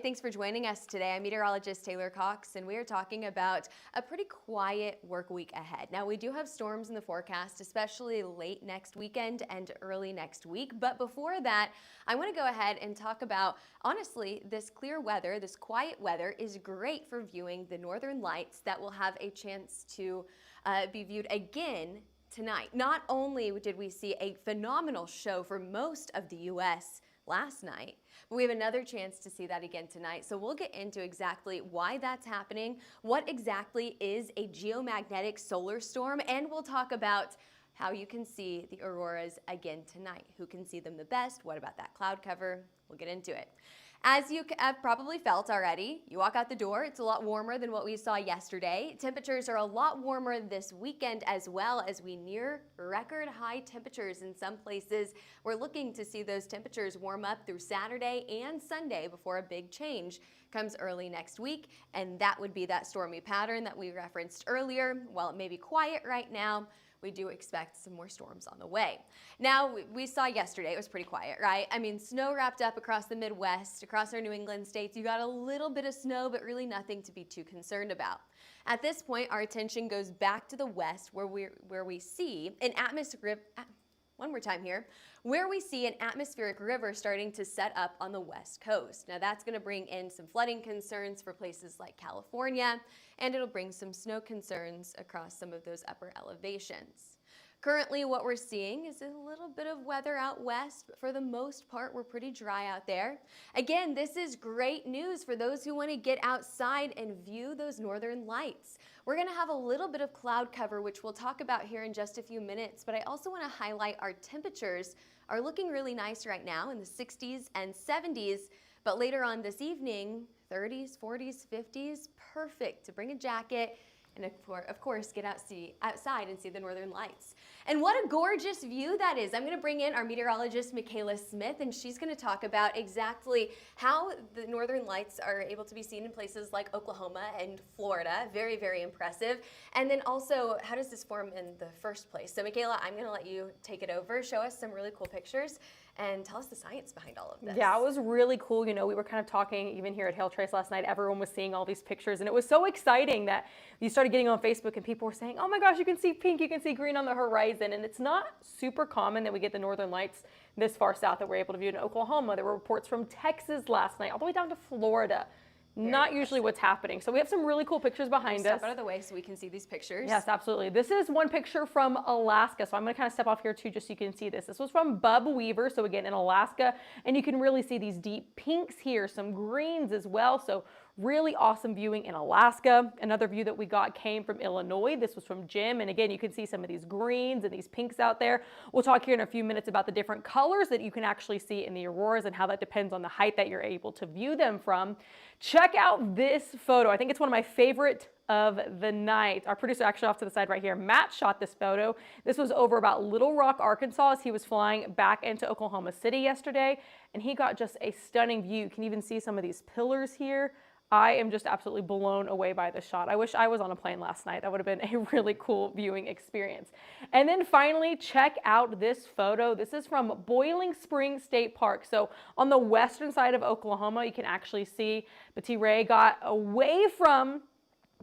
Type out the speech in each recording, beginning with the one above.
thanks for joining us today. I'm meteorologist Taylor Cox, and we are talking about a pretty quiet work week ahead. Now, we do have storms in the forecast, especially late next weekend and early next week. But before that, I want to go ahead and talk about, honestly, this clear weather, this quiet weather is great for viewing the northern lights that will have a chance to be viewed again tonight. Not only did we see a phenomenal show for most of the U.S. last night, but we have another chance to see that again tonight. So we'll get into exactly why that's happening, what exactly is a geomagnetic solar storm, and we'll talk about how you can see the auroras again tonight. Who can see them the best? What about that cloud cover? We'll get into it. As you have probably felt already, you walk out the door, it's a lot warmer than what we saw yesterday. Temperatures are a lot warmer this weekend as well as we near record high temperatures in some places. We're looking to see those temperatures warm up through Saturday and Sunday before a big change comes early next week, and that would be that stormy pattern that we referenced earlier. While it may be quiet right now, we do expect some more storms on the way. Now, we saw yesterday, it was pretty quiet, right? I mean, snow wrapped up across the Midwest, across our New England states. You got a little bit of snow, but really nothing to be too concerned about. At this point, our attention goes back to the west where we see an atmospheric, one more time here, where we see an atmospheric river starting to set up on the west coast. Now that's going to bring in some flooding concerns for places like California, and it'll bring some snow concerns across some of those upper elevations. Currently, what we're seeing is a little bit of weather out west, but for the most part, we're pretty dry out there. Again, this is great news for those who want to get outside and view those northern lights. We're going to have a little bit of cloud cover, which we'll talk about here in just a few minutes, but I also want to highlight our temperatures are looking really nice right now in the 60s and 70s, but later on this evening, 30s, 40s, 50s, perfect to bring a jacket and of course get outside and see the northern lights. And what a gorgeous view that is. I'm going to bring in our meteorologist Michaela Smith, and she's going to talk about exactly how the northern lights are able to be seen in places like Oklahoma and Florida. Very, very impressive. And then also, how does this form in the first place? So Michaela, I'm going to let you take it over, show us some really cool pictures, and tell us the science behind all of this. Yeah, it was really cool. You know, we were kind of talking even here at Hail Trace last night. Everyone was seeing all these pictures, and it was so exciting that you started getting on Facebook and people were saying, oh my gosh, you can see pink, you can see green on the horizon. And it's not super common that we get the northern lights this far south that we're able to view in Oklahoma. There were reports from Texas last night, all the way down to Florida. Not usually what's happening. So we have some really cool pictures behind us. Step out of the way so we can see these pictures. Yes, absolutely. This is one picture from Alaska. So I'm going to kind of step off here too, just so you can see this. This was from Bub Weaver. So again, in Alaska, and you can really see these deep pinks here, some greens as well. So really awesome viewing in Alaska. Another view that we got came from Illinois. This was from Jim. And again, you can see some of these greens and these pinks out there. We'll talk here in a few minutes about the different colors that you can actually see in the auroras and how that depends on the height that you're able to view them from. Check out this photo. I think it's one of my favorite of the night. Our producer actually off to the side right here, Matt, shot this photo. This was over about Little Rock, Arkansas, as he was flying back into Oklahoma City yesterday, and he got just a stunning view. You can even see some of these pillars here. I am just absolutely blown away by the shot. I wish I was on a plane last night. That would have been a really cool viewing experience. And then finally, check out this photo. This is from Boiling Spring State Park. So on the western side of Oklahoma, you can actually see Betty Ray got away from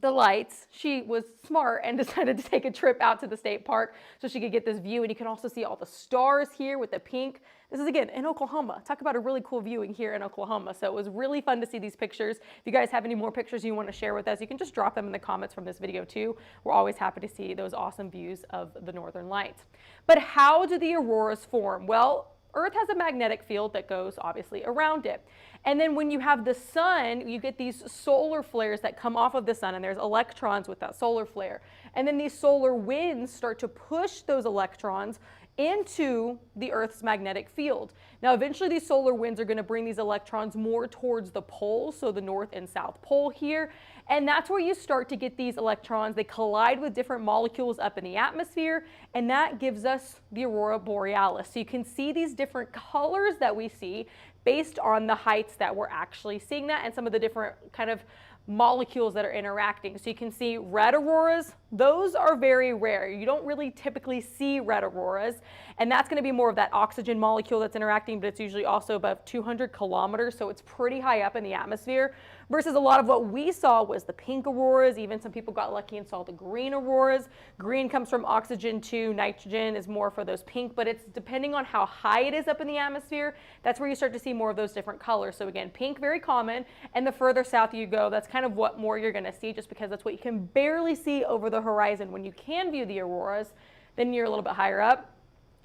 the lights. She was smart and decided to take a trip out to the state park so she could get this view. And you can also see all the stars here with the pink. This is again in Oklahoma. Talk about a really cool viewing here in Oklahoma. So it was really fun to see these pictures. If you guys have any more pictures you want to share with us, you can just drop them in the comments from this video too. We're always happy to see those awesome views of the northern lights. But how do the auroras form? Well, Earth has a magnetic field that goes obviously around it. And then when you have the sun, you get these solar flares that come off of the sun, and there's electrons with that solar flare. And then these solar winds start to push those electrons into the Earth's magnetic field. Now, eventually these solar winds are going to bring these electrons more towards the poles, so the North and South Pole here. And that's where you start to get these electrons. They collide with different molecules up in the atmosphere, and that gives us the Aurora Borealis. So you can see these different colors that we see based on the heights that we're actually seeing that and some of the different kind of molecules that are interacting. So you can see red auroras, those are very rare. You don't really typically see red auroras, and that's going to be more of that oxygen molecule that's interacting, but it's usually also above 200 kilometers, so it's pretty high up in the atmosphere, versus a lot of what we saw was the pink auroras. Even some people got lucky and saw the green auroras. Green comes from oxygen too, nitrogen is more for those pink, but it's depending on how high it is up in the atmosphere, that's where you start to see more of those different colors. So again, pink, very common, and the further south you go, that's kind of what more you're going to see, just because that's what you can barely see over the horizon. When you can view the auroras, then you're a little bit higher up.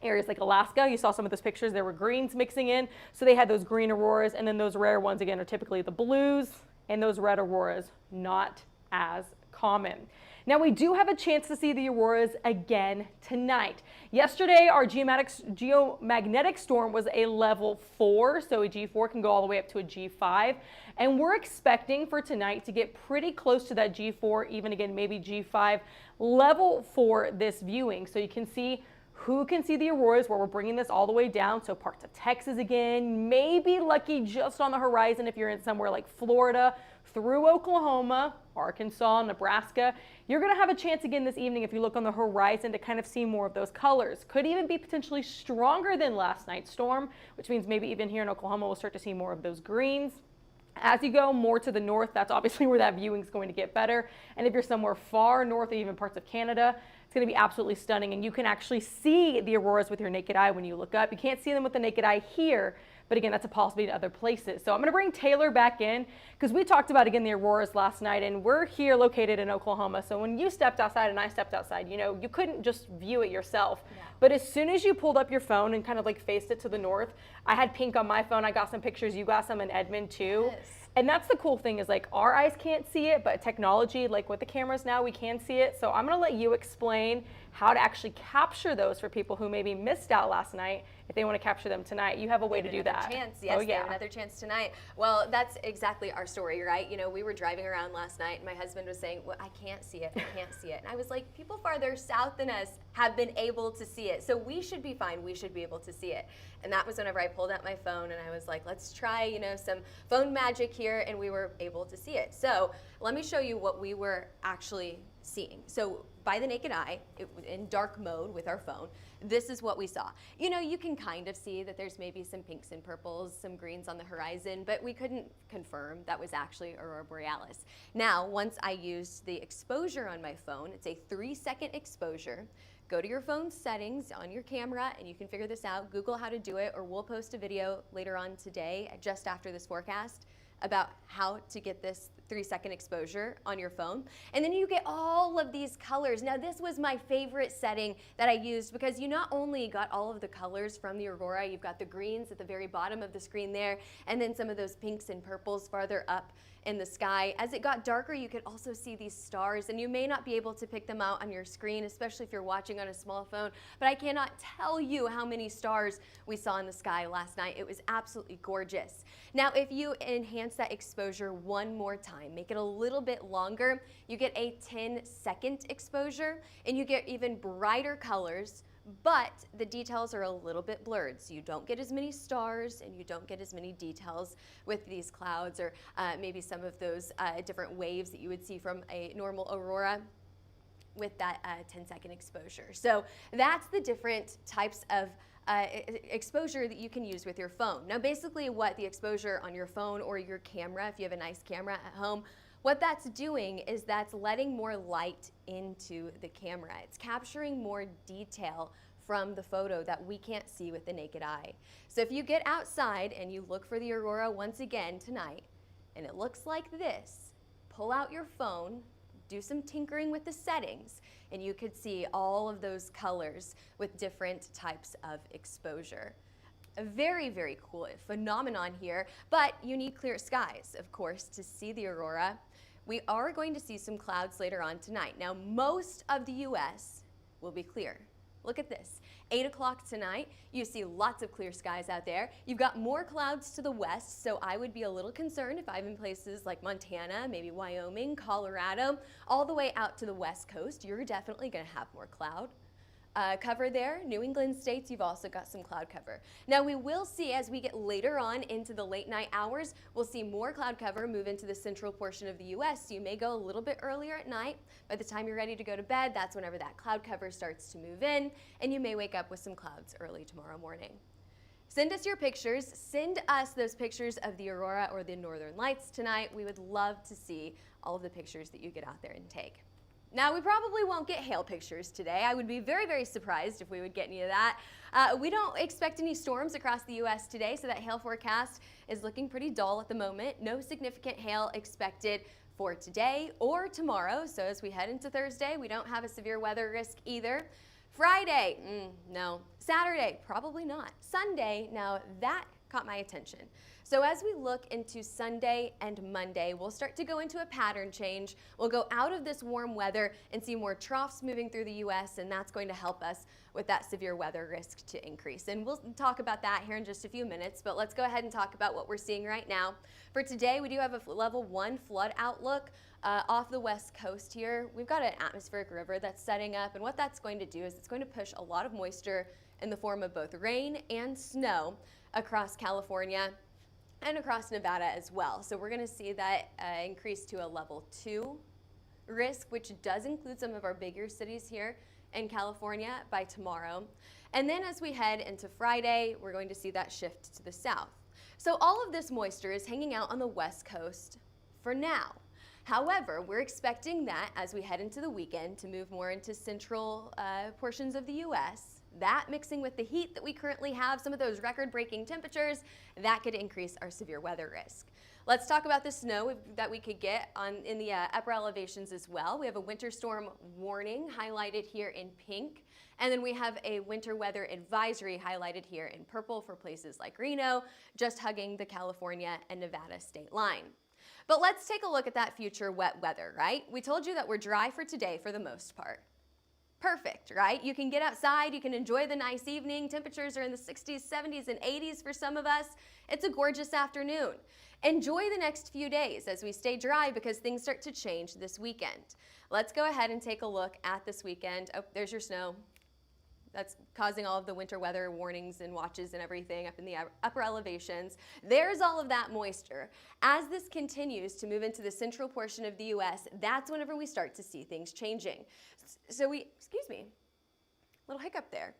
Areas like Alaska, you saw some of those pictures, there were greens mixing in, so they had those green auroras, and then those rare ones again are typically the blues, and those red auroras not as common. Now we do have a chance to see the auroras again tonight. Yesterday our geomagnetic storm was a level 4, so a G4 can go all the way up to a G5, and we're expecting for tonight to get pretty close to that G4, even again maybe G5 level for this viewing. So you can see who can see the auroras where we're bringing this all the way down. So parts of Texas again, maybe lucky just on the horizon if you're in somewhere like Florida, through Oklahoma, Arkansas, Nebraska. You're going to have a chance again this evening if you look on the horizon to kind of see more of those colors. Could even be potentially stronger than last night's storm, which means maybe even here in Oklahoma we'll start to see more of those greens. As you go more to the north, that's obviously where that viewing is going to get better. And if you're somewhere far north, or even parts of Canada, it's going to be absolutely stunning. And you can actually see the auroras with your naked eye when you look up. You can't see them with the naked eye here, but again, that's a possibility in other places. So I'm going to bring Taylor back in because we talked about, again, the auroras last night, and we're here located in Oklahoma. So when you stepped outside and I stepped outside, you know, you couldn't just view it yourself. Yeah. But as soon as you pulled up your phone and kind of like faced it to the north, I had pink on my phone. I got some pictures. You got some in Edmond too. Yes. And that's the cool thing is like our eyes can't see it, but technology, like with the cameras now, we can see it. So I'm going to let you explain how to actually capture those for people who maybe missed out last night. If they want to capture them tonight, you have a way to do that. Chance, yes, they have another chance tonight. Well, that's exactly our story, right? You know, we were driving around last night and my husband was saying, well, I can't see it, I can't see it. And I was like, people farther south than us have been able to see it. So we should be fine, we should be able to see it. And that was whenever I pulled out my phone and I was like, let's try, you know, some phone magic here, and we were able to see it. So let me show you what we were actually seeing. So by the naked eye, in dark mode with our phone, this is what we saw. You know, you can kind of see that there's maybe some pinks and purples, some greens on the horizon, but we couldn't confirm that was actually Aurora Borealis. Now, once I used the exposure on my phone, it's a 3-second exposure. Go to your phone settings on your camera and you can figure this out. Google how to do it, or we'll post a video later on today, just after this forecast, about how to get this 3-second exposure on your phone. And then you get all of these colors. Now this was my favorite setting that I used because you not only got all of the colors from the aurora, you've got the greens at the very bottom of the screen there, and then some of those pinks and purples farther up in the sky. As it got darker, you could also see these stars, and you may not be able to pick them out on your screen, especially if you're watching on a small phone, but I cannot tell you how many stars we saw in the sky last night. It was absolutely gorgeous. Now, if you enhance that exposure one more time, make it a little bit longer, you get a 10-second exposure, and you get even brighter colors, but the details are a little bit blurred, so you don't get as many stars and you don't get as many details with these clouds, or maybe some of those different waves that you would see from a normal aurora with that 10-second exposure. So that's the different types of exposure that you can use with your phone. Now basically what the exposure on your phone or your camera, if you have a nice camera at home, what that's doing is that's letting more light into the camera. It's capturing more detail from the photo that we can't see with the naked eye. So if you get outside and you look for the aurora once again tonight, and it looks like this, pull out your phone, do some tinkering with the settings, and you could see all of those colors with different types of exposure. A very, very cool phenomenon here, but you need clear skies, of course, to see the aurora. We are going to see some clouds later on tonight. Now, most of the U.S. will be clear. Look at this. 8 o'clock tonight, you see lots of clear skies out there. You've got more clouds to the west, so I would be a little concerned if I'm in places like Montana, maybe Wyoming, Colorado, all the way out to the west coast. You're definitely going to have more cloud. cover there. New England states, you've also got some cloud cover. Now we will see as we get later on into the late night hours, we'll see more cloud cover move into the central portion of the U.S. So you may go a little bit earlier at night. By the time you're ready to go to bed, that's whenever that cloud cover starts to move in, and you may wake up with some clouds early tomorrow morning. Send us your pictures. Send us those pictures of the aurora or the northern lights tonight. We would love to see all of the pictures that you get out there and take. Now, we probably won't get hail pictures today. I would be very, very surprised if we would get any of that. We don't expect any storms across the U.S. today, so that hail forecast is looking pretty dull at the moment. No significant hail expected for today or tomorrow. So as we head into Thursday, we don't have a severe weather risk either. Friday, no. Saturday, probably not. Sunday, now that caught my attention. So as we look into Sunday and Monday, we'll start to go into a pattern change. We'll go out of this warm weather and see more troughs moving through the U.S., and that's going to help us with that severe weather risk to increase. And we'll talk about that here in just a few minutes, but let's go ahead and talk about what we're seeing right now. For today, we do have a level 1 flood outlook off the west coast here. We've got an atmospheric river that's setting up, and what that's going to do is it's going to push a lot of moisture in the form of both rain and snow across California and across Nevada as well. So we're going to see that increase to a level 2 risk, which does include some of our bigger cities here in California by tomorrow. And then as we head into Friday, we're going to see that shift to the south. So all of this moisture is hanging out on the west coast for now. However, we're expecting that as we head into the weekend to move more into central portions of the U.S., that mixing with the heat that we currently have, some of those record-breaking temperatures, that could increase our severe weather risk. Let's talk about the snow that we could get in the upper elevations as well. We have a winter storm warning highlighted here in pink, and then we have a winter weather advisory highlighted here in purple for places like Reno, just hugging the California and Nevada state line. But let's take a look at that future wet weather, right? We told you that we're dry for today for the most part. Perfect, right? You can get outside, you can enjoy the nice evening. Temperatures are in the 60s, 70s, and 80s for some of us. It's a gorgeous afternoon. Enjoy the next few days as we stay dry because things start to change this weekend. Let's go ahead and take a look at this weekend. Oh, there's your snow. That's causing all of the winter weather warnings and watches and everything up in the upper elevations. There's all of that moisture. As this continues to move into the central portion of the U.S., that's whenever we start to see things changing. So excuse me, little hiccup there.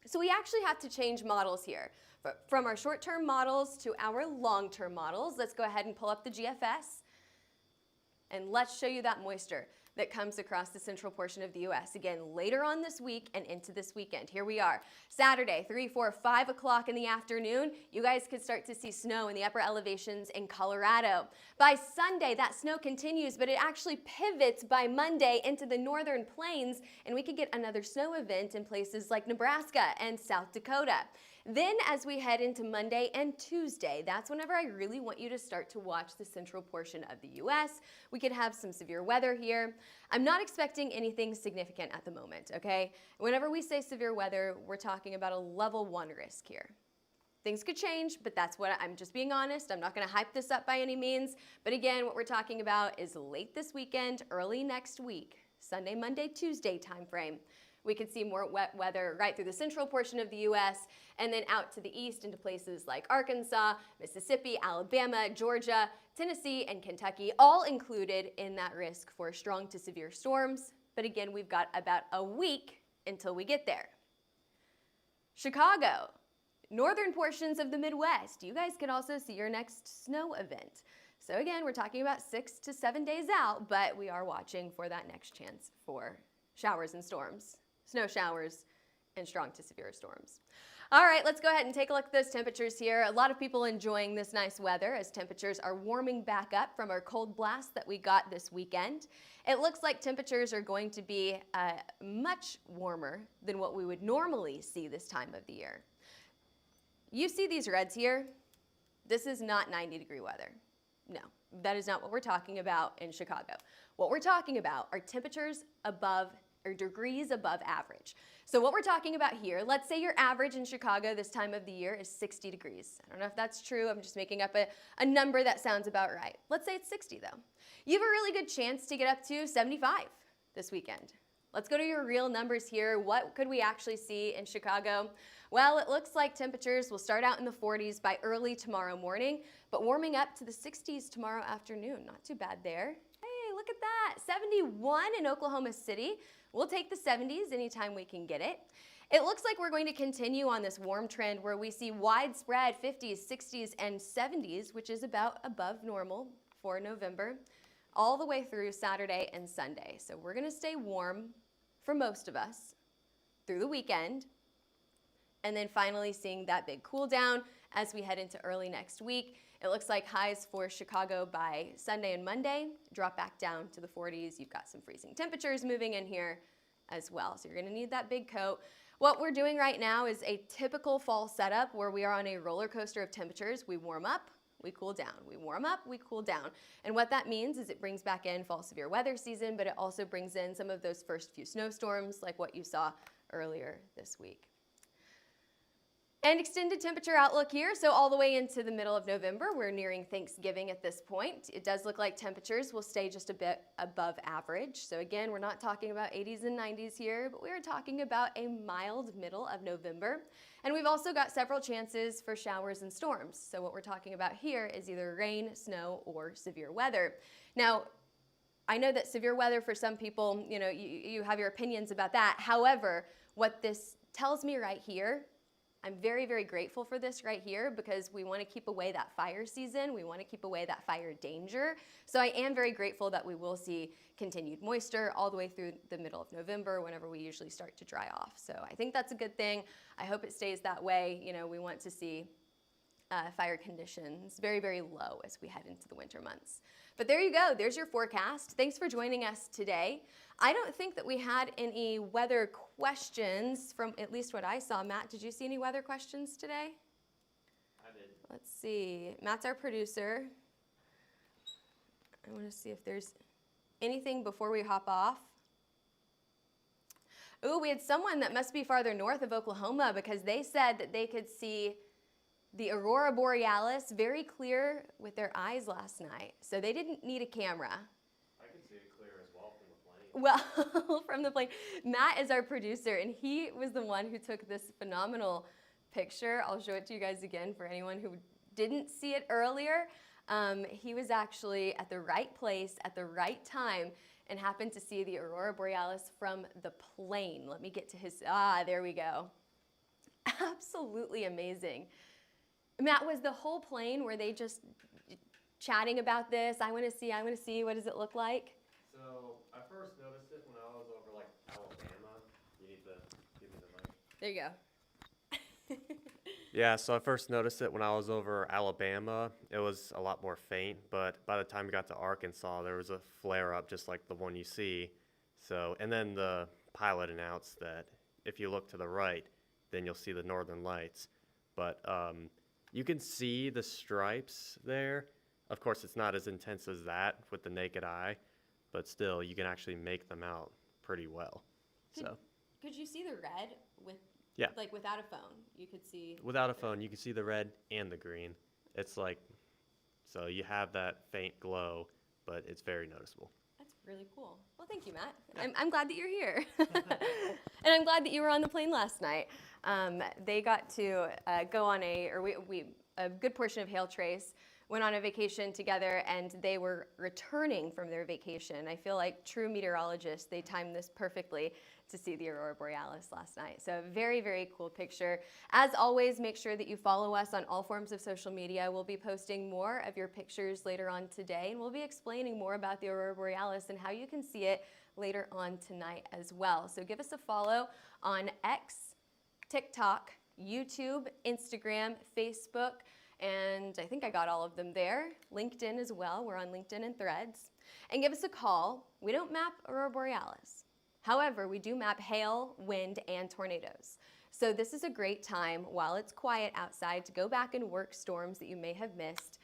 So we actually have to change models here. From our short-term models to our long-term models, let's go ahead and pull up the GFS and let's show you that moisture that comes across the central portion of the U.S. Again, later on this week and into this weekend. Here we are. Saturday, 3, 4, 5 o'clock in the afternoon, you guys could start to see snow in the upper elevations in Colorado. By Sunday, that snow continues, but it actually pivots by Monday into the northern plains, and we could get another snow event in places like Nebraska and South Dakota. Then as we head into Monday and Tuesday, that's whenever I really want you to start to watch the central portion of the U.S. We could have some severe weather here. I'm not expecting anything significant at the moment, okay? Whenever we say severe weather, we're talking about a level 1 risk here. Things could change, but that's what I'm just being honest. I'm not going to hype this up by any means. But again, what we're talking about is late this weekend, early next week, Sunday, Monday, Tuesday timeframe. We could see more wet weather right through the central portion of the U.S. and then out to the east into places like Arkansas, Mississippi, Alabama, Georgia, Tennessee, and Kentucky, all included in that risk for strong to severe storms. But again, we've got about a week until we get there. Chicago, northern portions of the Midwest, you guys can also see your next snow event. So again, we're talking about 6 to 7 days out, but we are watching for that next chance for showers and storms. Snow showers and strong to severe storms. All right, let's go ahead and take a look at those temperatures here. A lot of people enjoying this nice weather as temperatures are warming back up from our cold blast that we got this weekend. It looks like temperatures are going to be much warmer than what we would normally see this time of the year. You see these reds here? This is not 90-degree weather. No, that is not what we're talking about in Chicago. What we're talking about are temperatures above or degrees above average. So what we're talking about here, let's say your average in Chicago this time of the year is 60 degrees. I don't know if that's true. I'm just making up a number that sounds about right. Let's say it's 60 though. You have a really good chance to get up to 75 this weekend. Let's go to your real numbers here. What could we actually see in Chicago? Well, it looks like temperatures will start out in the 40s by early tomorrow morning, but warming up to the 60s tomorrow afternoon. Not too bad there. Hey, look at that. 71 in Oklahoma City. We'll take the 70s anytime we can get it. It looks like we're going to continue on this warm trend where we see widespread 50s, 60s, and 70s, which is about above normal for November, all the way through Saturday and Sunday. So we're going to stay warm for most of us through the weekend, and then finally seeing that big cool down as we head into early next week. It looks like highs for Chicago by Sunday and Monday drop back down to the 40s. You've got some freezing temperatures moving in here as well, so you're going to need that big coat. What we're doing right now is a typical fall setup where we are on a roller coaster of temperatures. We warm up, we cool down. We warm up, we cool down. And what that means is it brings back in fall severe weather season, but it also brings in some of those first few snowstorms like what you saw earlier this week. And extended temperature outlook here, so all the way into the middle of November. We're nearing Thanksgiving at this point. It does look like temperatures will stay just a bit above average. So again, we're not talking about 80s and 90s here, but we are talking about a mild middle of November. And we've also got several chances for showers and storms. So what we're talking about here is either rain, snow, or severe weather. Now, I know that severe weather for some people, you have your opinions about that. However, what this tells me right here, I'm very, very grateful for this right here because we want to keep away that fire season. We want to keep away that fire danger. So I am very grateful that we will see continued moisture all the way through the middle of November whenever we usually start to dry off. So I think that's a good thing. I hope it stays that way. We want to see fire conditions very, very low as we head into the winter months. But there you go. There's your forecast. Thanks for joining us today. I don't think that we had any weather questions from at least what I saw. Matt, did you see any weather questions today? I did. Let's see. Matt's our producer. I want to see if there's anything before we hop off. Ooh, we had someone that must be farther north of Oklahoma because they said that they could see the Aurora Borealis very clear with their eyes last night. So they didn't need a camera. I can see it clear as well from the plane. Well, from the plane. Matt is our producer, and he was the one who took this phenomenal picture. I'll show it to you guys again for anyone who didn't see it earlier. He was actually at the right place at the right time and happened to see the Aurora Borealis from the plane. Let me get to his, there we go. Absolutely amazing. Matt, was the whole plane, were they just chatting about this? I want to see, what does it look like? So I first noticed it when I was over Alabama. You need to give me the mic. There you go. Yeah, so I first noticed it when I was over Alabama. It was a lot more faint, but by the time we got to Arkansas, there was a flare up just like the one you see. So, and then the pilot announced that if you look to the right, then you'll see the northern lights. But you can see the stripes there. Of course, it's not as intense as that with the naked eye, but still, you can actually make them out pretty well. Could you see the red with? Yeah. Like without a phone, you could see. Without a phone, you can see the red and the green. It's like, so you have that faint glow, but it's very noticeable. That's really cool. Well, thank you, Matt. Yeah. I'm glad that you're here. And I'm glad that you were on the plane last night. They got to go on a good portion of Hail Trace went on a vacation together, and they were returning from their vacation. I feel like true meteorologists, they timed this perfectly to see the Aurora Borealis last night. So very, very cool picture. As always, make sure that you follow us on all forms of social media. We'll be posting more of your pictures later on today, and we'll be explaining more about the Aurora Borealis and how you can see it later on tonight as well. So give us a follow on X, TikTok, YouTube, Instagram, Facebook, and I think I got all of them there. LinkedIn as well. We're on LinkedIn and Threads. And give us a call. We don't map Aurora Borealis. However, we do map hail, wind, and tornadoes. So this is a great time while it's quiet outside to go back and work storms that you may have missed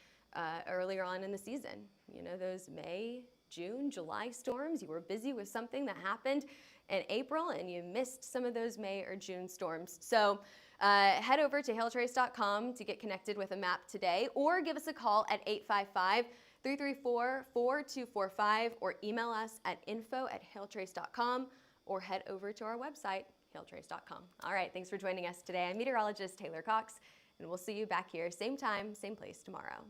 earlier on in the season. You know, those May, June, July storms. You were busy with something that happened in April and you missed some of those May or June storms. So head over to hailtrace.com to get connected with a map today, or give us a call at 855-334-4245 or email us at info@hailtrace.com. or head over to our website, hailtrace.com. All right, thanks for joining us today. I'm meteorologist Taylor Cox, and we'll see you back here same time, same place tomorrow.